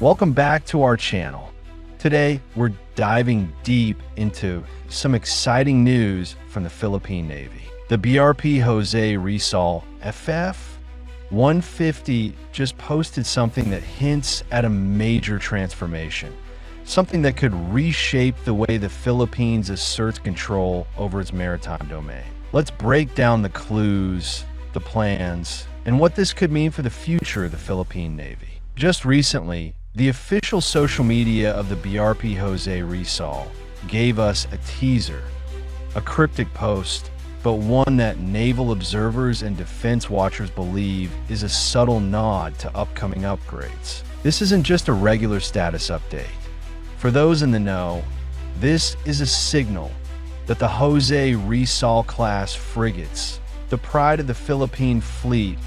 Welcome back to our channel. Today, we're diving deep into some exciting news from the Philippine Navy. The BRP Jose Rizal FF-150 just posted something that hints at a major transformation, something that could reshape the way the Philippines asserts control over its maritime domain. Let's break down the clues, the plans, and what this could mean for the future of the Philippine Navy. Just recently, the official social media of the BRP Jose Rizal gave us a teaser, a cryptic post, but one that naval observers and defense watchers believe is a subtle nod to upcoming upgrades. This isn't just a regular status update. For those in the know, this is a signal that the Jose Rizal-class frigates, the pride of the Philippine fleet,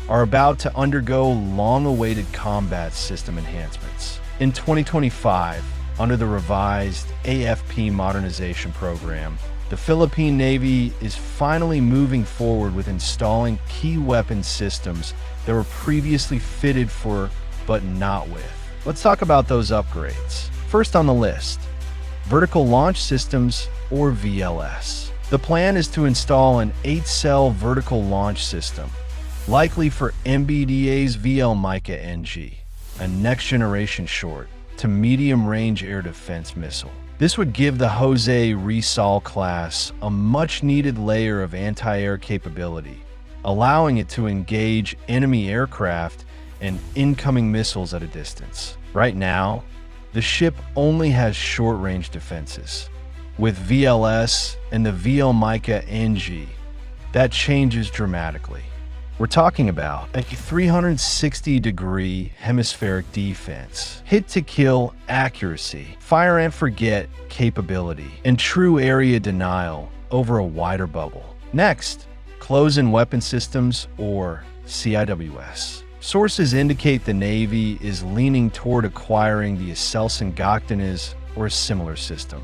are about to undergo long-awaited combat system enhancements. In 2025, under the revised AFP Modernization Program, the Philippine Navy is finally moving forward with installing key weapon systems that were previously fitted for, but not with. Let's talk about those upgrades. First on the list, Vertical Launch Systems, or VLS. The plan is to install an 8-cell vertical launch system, likely for MBDA's VL-MICA NG, a next-generation short to medium-range air defense missile. This would give the Jose Rizal-class a much-needed layer of anti-air capability, allowing it to engage enemy aircraft and incoming missiles at a distance. Right now, the ship only has short-range defenses. With VLS and the VL-MICA NG, that changes dramatically. We're talking about a 360-degree hemispheric defense, hit-to-kill accuracy, fire-and-forget capability, and true area denial over a wider bubble. Next, Close-in Weapon Systems, or CIWS. Sources indicate the Navy is leaning toward acquiring the Aselsan-Goktanes or a similar system.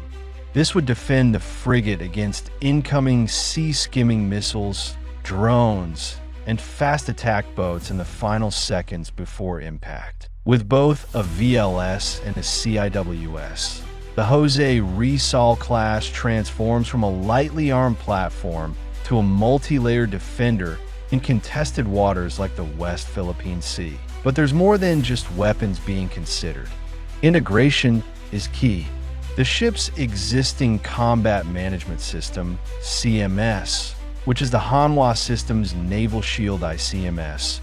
This would defend the frigate against incoming sea-skimming missiles, drones, and fast attack boats in the final seconds before impact. With both a VLS and a CIWS, the Jose Rizal-class transforms from a lightly armed platform to a multi-layered defender in contested waters like the West Philippine Sea. But there's more than just weapons being considered. Integration is key. The ship's existing combat management system, CMS, which is the Hanwha System's Naval Shield ICMS,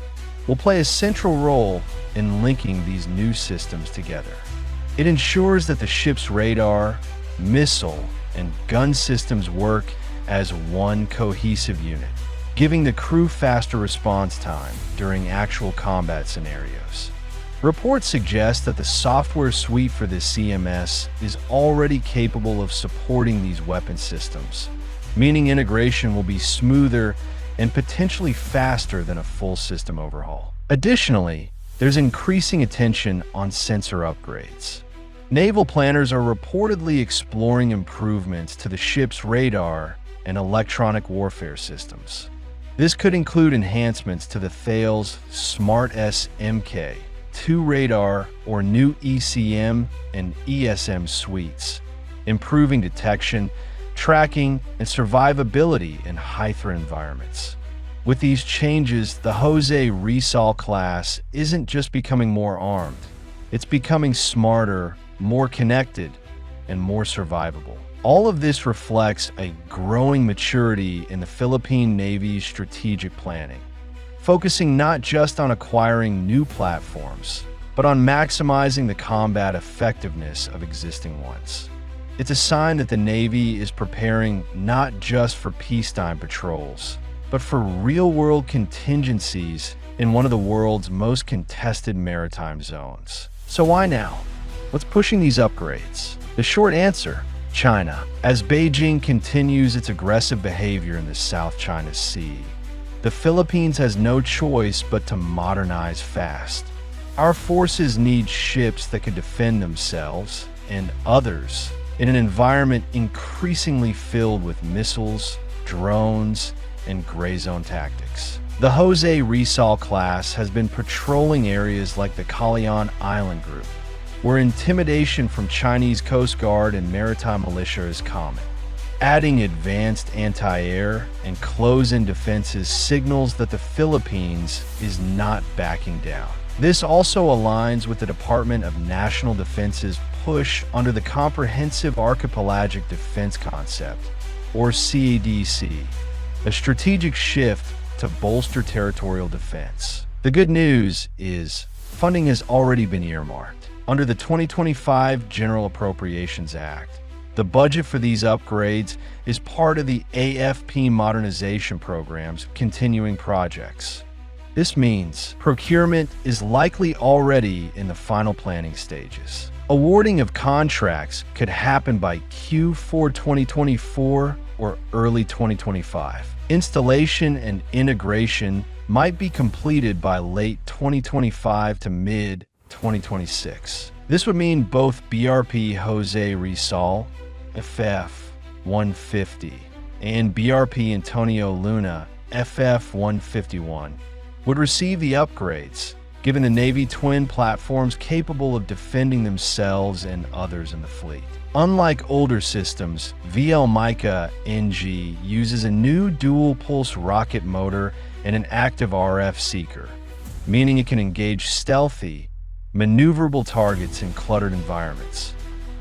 will play a central role in linking these new systems together. It ensures that the ship's radar, missile, and gun systems work as one cohesive unit, giving the crew faster response time during actual combat scenarios. Reports suggest that the software suite for this CMS is already capable of supporting these weapon systems, meaning integration will be smoother and potentially faster than a full system overhaul. Additionally, there's increasing attention on sensor upgrades. Naval planners are reportedly exploring improvements to the ship's radar and electronic warfare systems. This could include enhancements to the Thales Smart SMK-2 radar or new ECM and ESM suites, improving detection, tracking, and survivability in high-threat environments. With these changes, the Jose Rizal-class isn't just becoming more armed, it's becoming smarter, more connected, and more survivable. All of this reflects a growing maturity in the Philippine Navy's strategic planning, focusing not just on acquiring new platforms, but on maximizing the combat effectiveness of existing ones. It's a sign that the Navy is preparing not just for peacetime patrols, but for real-world contingencies in one of the world's most contested maritime zones. So why now? What's pushing these upgrades? The short answer: China. As Beijing continues its aggressive behavior in the South China Sea, the Philippines has no choice but to modernize fast. Our forces need ships that can defend themselves and others in an environment increasingly filled with missiles, drones, and gray zone tactics. The Jose Rizal-class has been patrolling areas like the Calayan Island Group, where intimidation from Chinese Coast Guard and maritime militia is common. Adding advanced anti-air and close-in defenses signals that the Philippines is not backing down. This also aligns with the Department of National Defense's push under the Comprehensive Archipelagic Defense Concept, or CADC, a strategic shift to bolster territorial defense. The good news is funding has already been earmarked. Under the 2025 General Appropriations Act, the budget for these upgrades is part of the AFP Modernization Program's continuing projects. This means procurement is likely already in the final planning stages. Awarding of contracts could happen by Q4 2024 or early 2025. Installation and integration might be completed by late 2025 to mid-2026. This would mean both BRP Jose Rizal, FF-150, and BRP Antonio Luna, FF-151, would receive the upgrades, giving the Navy twin platforms capable of defending themselves and others in the fleet. Unlike older systems, VL-MICA NG uses a new dual-pulse rocket motor and an active RF seeker, meaning it can engage stealthy, maneuverable targets in cluttered environments.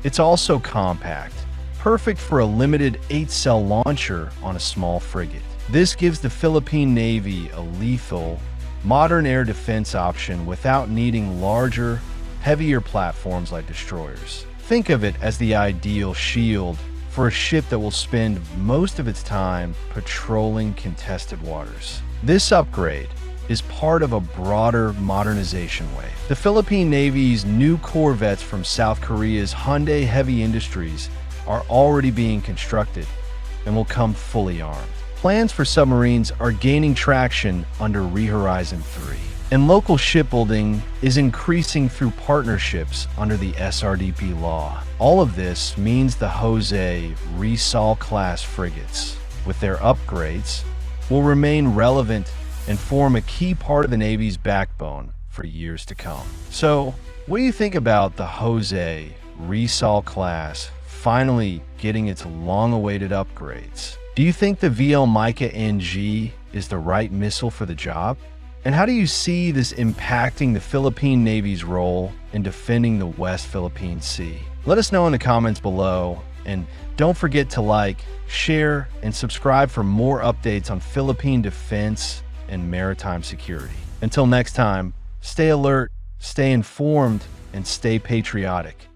It's also compact, perfect for a limited 8-cell launcher on a small frigate. This gives the Philippine Navy a lethal, modern air defense option without needing larger, heavier platforms like destroyers. Think of it as the ideal shield for a ship that will spend most of its time patrolling contested waters. This upgrade is part of a broader modernization wave. The Philippine Navy's new corvettes from South Korea's Hyundai Heavy Industries are already being constructed and will come fully armed. Plans for submarines are gaining traction under Rehorizon 3, and local shipbuilding is increasing through partnerships under the SRDP law. All of this means the Jose Rizal-class frigates, with their upgrades, will remain relevant and form a key part of the Navy's backbone for years to come. So, what do you think about the Jose Rizal-class finally getting its long-awaited upgrades? Do you think the VL-MICA NG is the right missile for the job? And how do you see this impacting the Philippine Navy's role in defending the West Philippine Sea? Let us know in the comments below, and don't forget to like, share, and subscribe for more updates on Philippine defense and maritime security. Until next time, stay alert, stay informed, and stay patriotic.